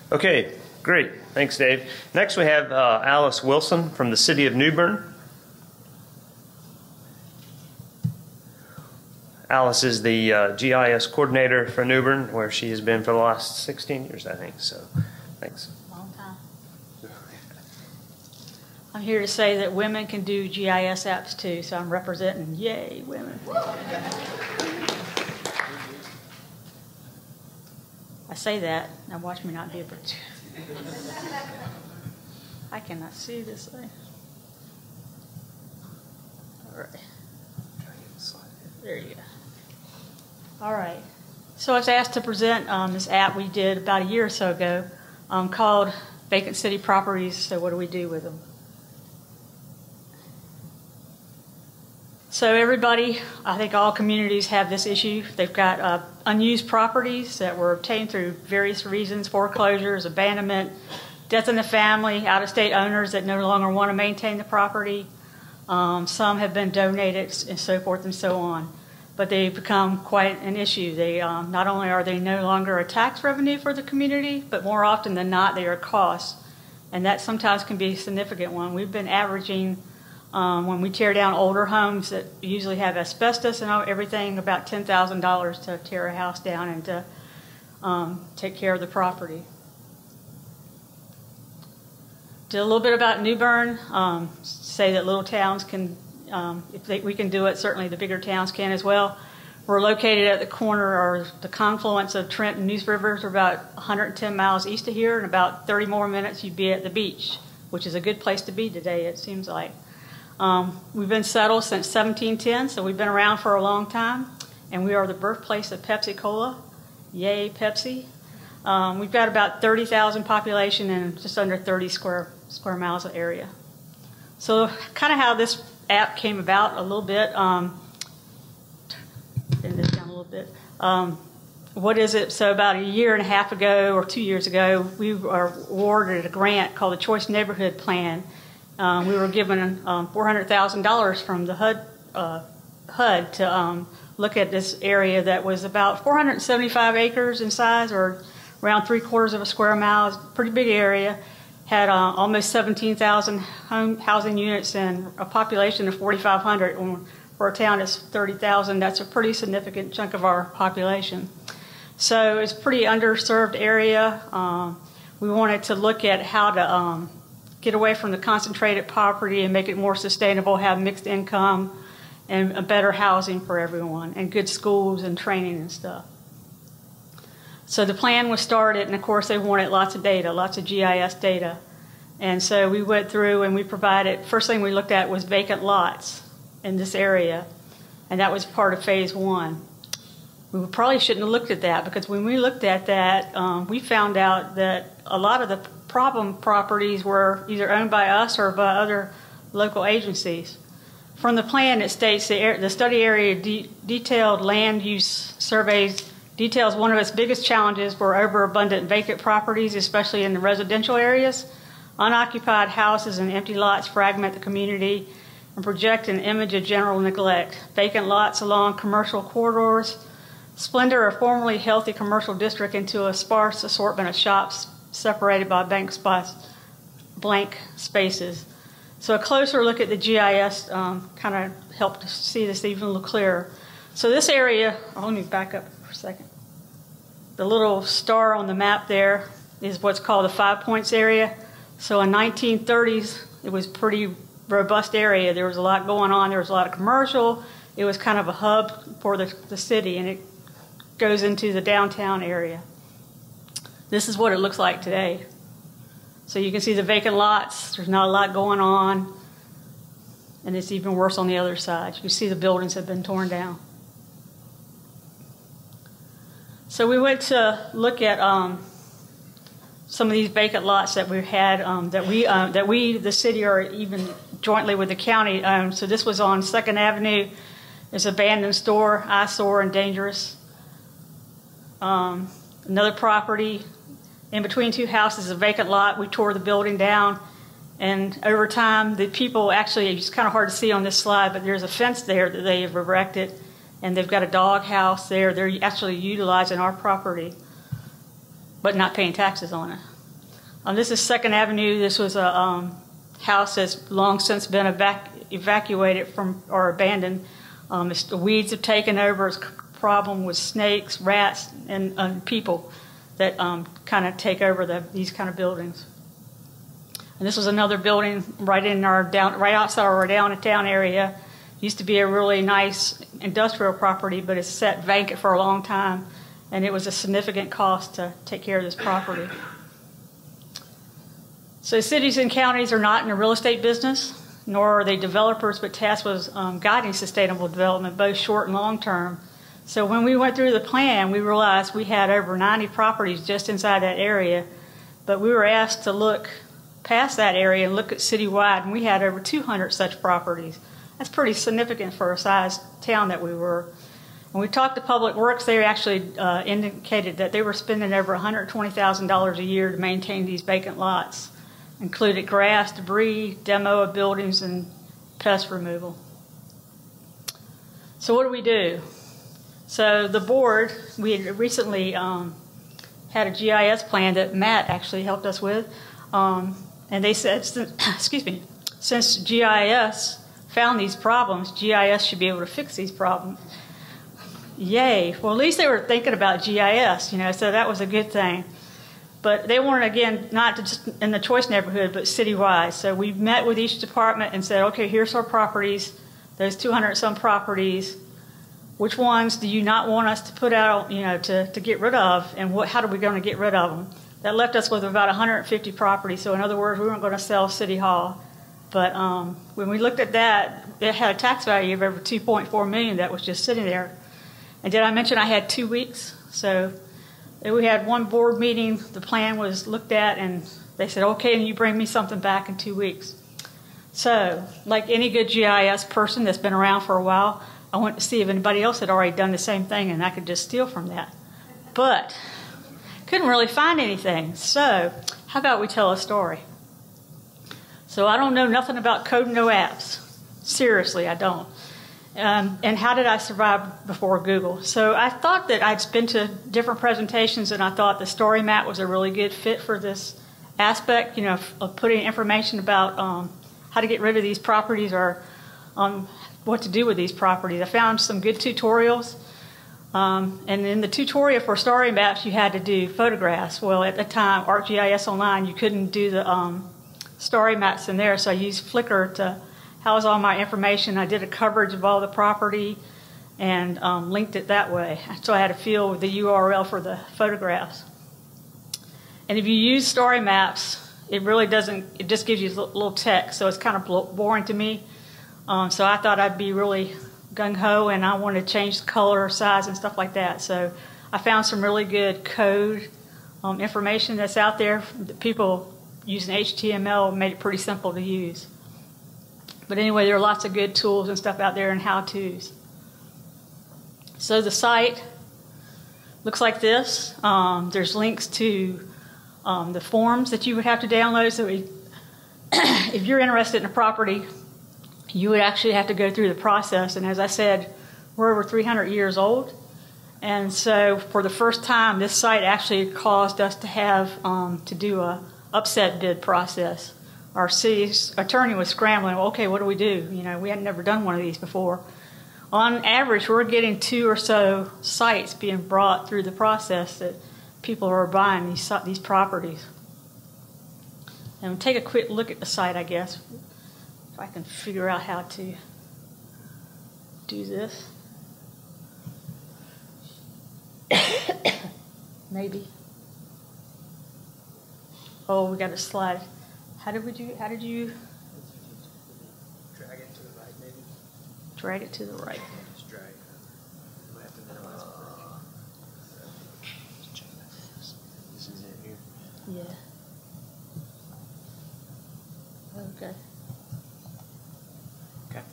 Okay, great. Thanks, Dave. Next we have Alice Wilson from the City of New Bern. Alice is the GIS coordinator for New Bern, where she has been for the last 16 years, I think. So, thanks. Long time. I'm here to say that women can do GIS apps too, so I'm representing, yay, women. I say that, now watch me not be able to. I cannot see this thing. All right. There you go. All right. So I was asked to present this app we did about a year or so ago called Vacant City Properties. So what do we do with them? So everybody, I think all communities have this issue. They've got unused properties that were obtained through various reasons, foreclosures, abandonment, death in the family, out-of-state owners that no longer want to maintain the property. Some have been donated and so forth and so on. But they've become quite an issue. They not only are they no longer a tax revenue for the community, but more often than not, they are a cost. And that sometimes can be a significant one. We've been averaging, when we tear down older homes that usually have asbestos and everything, about $10,000 to tear a house down and to take care of the property. Did a little bit about New Bern, say that little towns can, we can do it, certainly the bigger towns can as well. We're located at the corner or the confluence of Trent and Neuse Rivers. We're about 110 miles east of here, and about 30 more minutes you'd be at the beach, which is a good place to be today, it seems like. We've been settled since 1710, so we've been around for a long time, and we are the birthplace of Pepsi-Cola. Yay, Pepsi. We've got about 30,000 population and just under 30 square miles of area. So kind of how this app came about a little bit. Bend this down a little bit. What is it? So about a year and a half ago or 2 years ago, we were awarded a grant called the Choice Neighborhood Plan. We were given $400,000 from the HUD to look at this area that was about 475 acres in size, or around 3/4 of a square mile. It's a pretty big area. Had almost 17,000 housing units and a population of 4,500. For a town that's 30,000, that's a pretty significant chunk of our population. So it's a pretty underserved area. We wanted to look at how to get away from the concentrated poverty and make it more sustainable, have mixed income and a better housing for everyone, and good schools and training and stuff. So the plan was started, and of course they wanted lots of data, lots of GIS data. And so we went through and we provided, first thing we looked at was vacant lots in this area, and that was part of phase 1. We probably shouldn't have looked at that, because when we looked at that, we found out that a lot of the problem properties were either owned by us or by other local agencies. From the plan, it states the study area detailed land use surveys details one of its biggest challenges were overabundant vacant properties, especially in the residential areas. Unoccupied houses and empty lots fragment the community and project an image of general neglect. Vacant lots along commercial corridors splendor a formerly healthy commercial district into a sparse assortment of shops separated by blank spaces. So a closer look at the GIS kind of helped us see this even a little clearer. So this area, let me back up for a second. The little star on the map there is what's called the 5 Points area. So in 1930s, it was a pretty robust area. There was a lot going on. There was a lot of commercial. It was kind of a hub for the city, and it goes into the downtown area. This is what it looks like today. So you can see the vacant lots. There's not a lot going on, and it's even worse on the other side. You can see the buildings have been torn down. So we went to look at some of these vacant lots that we had, that we, the city, or even jointly with the county. So this was on 2nd Avenue. It's an abandoned store, eyesore and dangerous. Another property in between two houses, a vacant lot. We tore the building down, and over time, the people actually, it's kind of hard to see on this slide, but there's a fence there that they have erected, and they've got a dog house there. They're actually utilizing our property, but not paying taxes on it. This is 2nd Avenue. This was a house that's long since been evacuated from or abandoned. The weeds have taken over. It's a problem with snakes, rats, and people that kind of take over these kind of buildings. And this was another building right outside our downtown area. Used to be a really nice industrial property, but it's sat vacant for a long time, and it was a significant cost to take care of this property. So cities and counties are not in the real estate business, nor are they developers, but tasked with guiding sustainable development, both short and long term. So when we went through the plan, we realized we had over 90 properties just inside that area, but we were asked to look past that area and look at citywide, and we had over 200 such properties. That's pretty significant for a size town that we were. When we talked to Public Works, they actually indicated that they were spending over $120,000 a year to maintain these vacant lots, included grass, debris, demo of buildings, and pest removal. So what do we do? So the board, we had recently had a GIS plan that Matt actually helped us with, and they said, excuse me, since GIS found these problems, GIS should be able to fix these problems. Yay. Well, at least they were thinking about GIS, so that was a good thing. But they wanted, again, not just in the Choice neighborhood, but citywide. So we met with each department and said, okay, here's our properties, those 200-some properties. Which ones do you not want us to put out, to get rid of, and how are we going to get rid of them? That left us with about 150 properties. So in other words, we weren't going to sell City Hall. But when we looked at that, it had a tax value of over $2.4 million that was just sitting there. And did I mention I had 2 weeks? So we had one board meeting, the plan was looked at, and they said, okay, and you bring me something back in 2 weeks. So, like any good GIS person that's been around for a while, I went to see if anybody else had already done the same thing, and I could just steal from that. But couldn't really find anything. So how about we tell a story? So I don't know nothing about coding no apps. Seriously, I don't. And how did I survive before Google? So I thought that I'd been to different presentations, and I thought the story map was a really good fit for this aspect, of putting information about how to get rid of these properties or what to do with these properties. I found some good tutorials. And in the tutorial for story maps, you had to do photographs. Well, at the time, ArcGIS Online, you couldn't do the story maps in there, so I used Flickr to house all my information. I did a coverage of all the property and linked it that way. So I had a field with the URL for the photographs. And if you use story maps, it really doesn't, it just gives you a little text, so it's kind of boring to me. So I thought I'd be really gung-ho, and I wanted to change the color, size, and stuff like that. So I found some really good code information that's out there. People using HTML made it pretty simple to use. But anyway, there are lots of good tools and stuff out there and how-tos. So the site looks like this. There's links to the forms that you would have to download. So if you're interested in a property, you would actually have to go through the process. And as I said, we're over 300 years old. And so for the first time, this site actually caused us to have to do a upset bid process. Our city's attorney was scrambling, well, okay, what do we do? We had never done one of these before. On average, we're getting 2 or so sites being brought through the process that people are buying these properties. And we'll take a quick look at the site, I guess, if I can figure out how to do this. Maybe. Oh, we got to slide. How did you? Drag it to the right, maybe. Drag it to the right. Just drag it. We have to minimize it. This is it here. Yeah. Okay. Okay.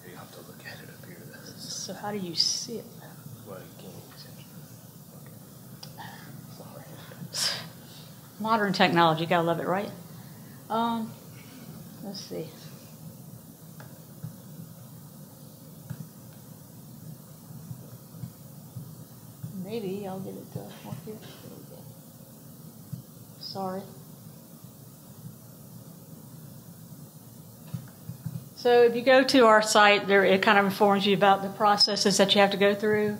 You have to look at it up here. So how do you see it? Well, you can't. Okay. Modern technology, gotta love it, right? Let's see. Maybe I'll get it to work here. There we go. Sorry. So if you go to our site, there it kind of informs you about the processes that you have to go through.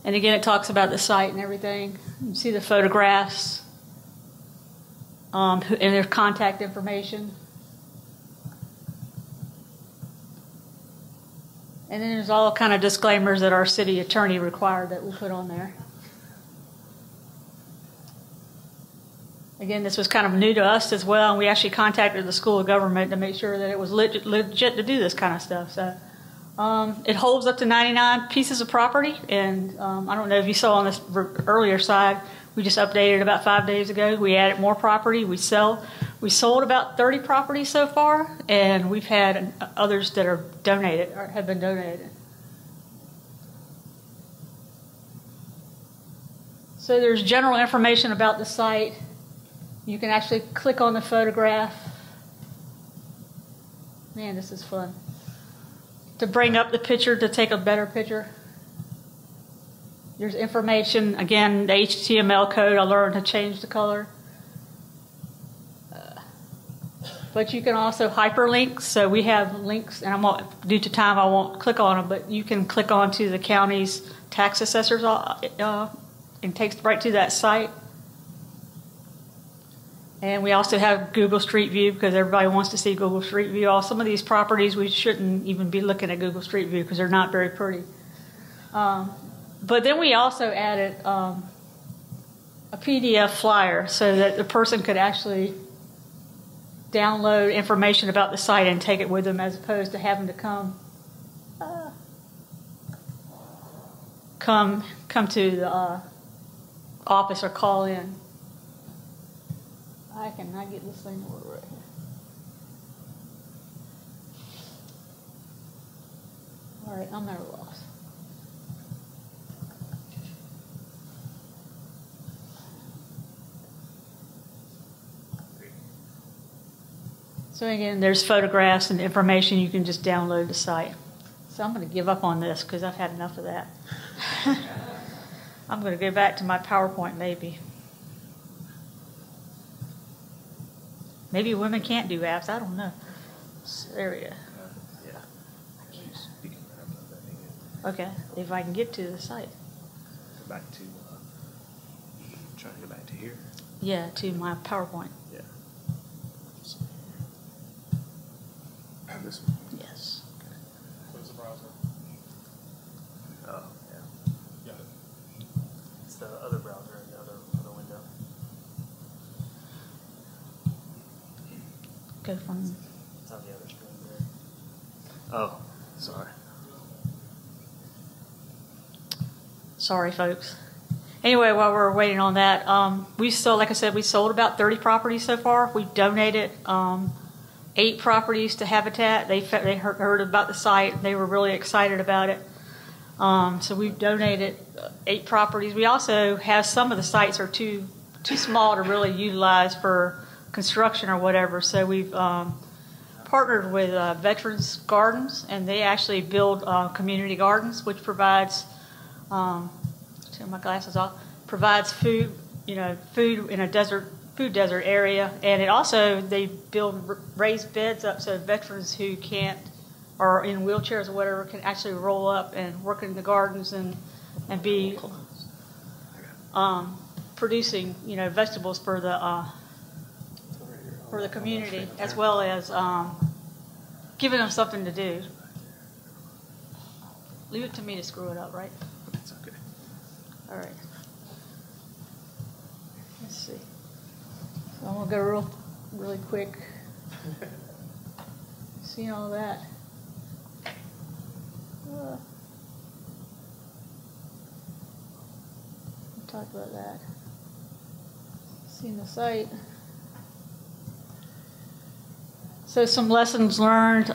And again, it talks about the site and everything. You see the photographs and their contact information. And then there's all kind of disclaimers that our city attorney required that we put on there. Again, this was kind of new to us as well, and we actually contacted the School of Government to make sure that it was legit to do this kind of stuff. So it holds up to 99 pieces of property, and I don't know if you saw on this earlier side, we just updated about 5 days ago. We added more property. We sold about 30 properties so far, and we've had others that are donated or have been donated. So there's general information about the site. You can actually click on the photograph. Man, this is fun. To bring up the picture, to take a better picture. There's information, again, the HTML code. I learned to change the color. But you can also hyperlink. So we have links, and due to time, I won't click on them, but you can click onto the county's tax assessors and takes right to that site. And we also have Google Street View because everybody wants to see Google Street View. Some of these properties, we shouldn't even be looking at Google Street View because they're not very pretty. But then we also added a PDF flyer so that the person could actually download information about the site and take it with them, as opposed to having to come to the office or call in. I cannot get this thing to work right here. All right, I'm at a loss. So again, there's photographs and information. You can just download the site. So I'm going to give up on this because I've had enough of that. I'm going to go back to my PowerPoint maybe. Maybe women can't do apps. I don't know. So there we go. Yeah. You can upload that thing. Okay, if I can get to the site. Go back to, trying to go back to here. Yeah, to my PowerPoint. Yeah. This one? Yes. Okay. Close the browser. Oh, yeah. Got it. It's the other browser in the other window. Go from. It's on the other screen there. Oh, sorry. Sorry, folks. Anyway, while we're waiting on that, we sold, like I said, we sold about 30 properties so far. We've donated 8 properties to Habitat. They heard about the site. They were really excited about it. So we've donated 8 properties. We also have some of the sites are too small to really utilize for construction or whatever. So we've partnered with Veterans Gardens, and they actually build community gardens, which provides, take my glasses off, provides food, food in a food desert area, and it also, they build raised beds up so veterans who can't, or in wheelchairs or whatever, can actually roll up and work in the gardens and be producing, vegetables for the community, as well as giving them something to do. Leave it to me to screw it up, right? It's okay. All right. Let's see. So I'm gonna go really quick. See all that. We'll talk about that. Seeing the site. So some lessons learned. Hey,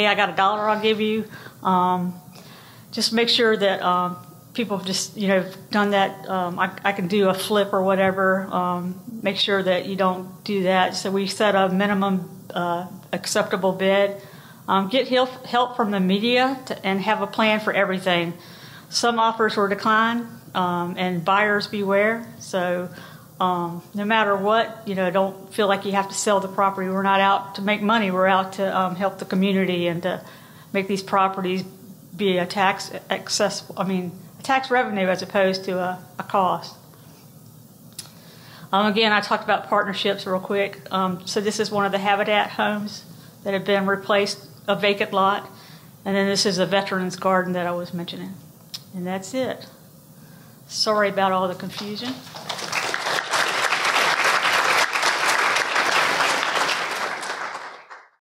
I got $1, I'll give you. Just make sure that people have just, done that. I can do a flip or whatever. Make sure that you don't do that. So we set a minimum acceptable bid. Get help from the media and have a plan for everything. Some offers were declined, and buyers beware. So no matter what, don't feel like you have to sell the property. We're not out to make money. We're out to help the community and to make these properties be a tax revenue as opposed to a cost. Again, I talked about partnerships real quick. So this is one of the Habitat homes that have been replaced, a vacant lot. And then this is a veterans garden that I was mentioning. And that's it. Sorry about all the confusion.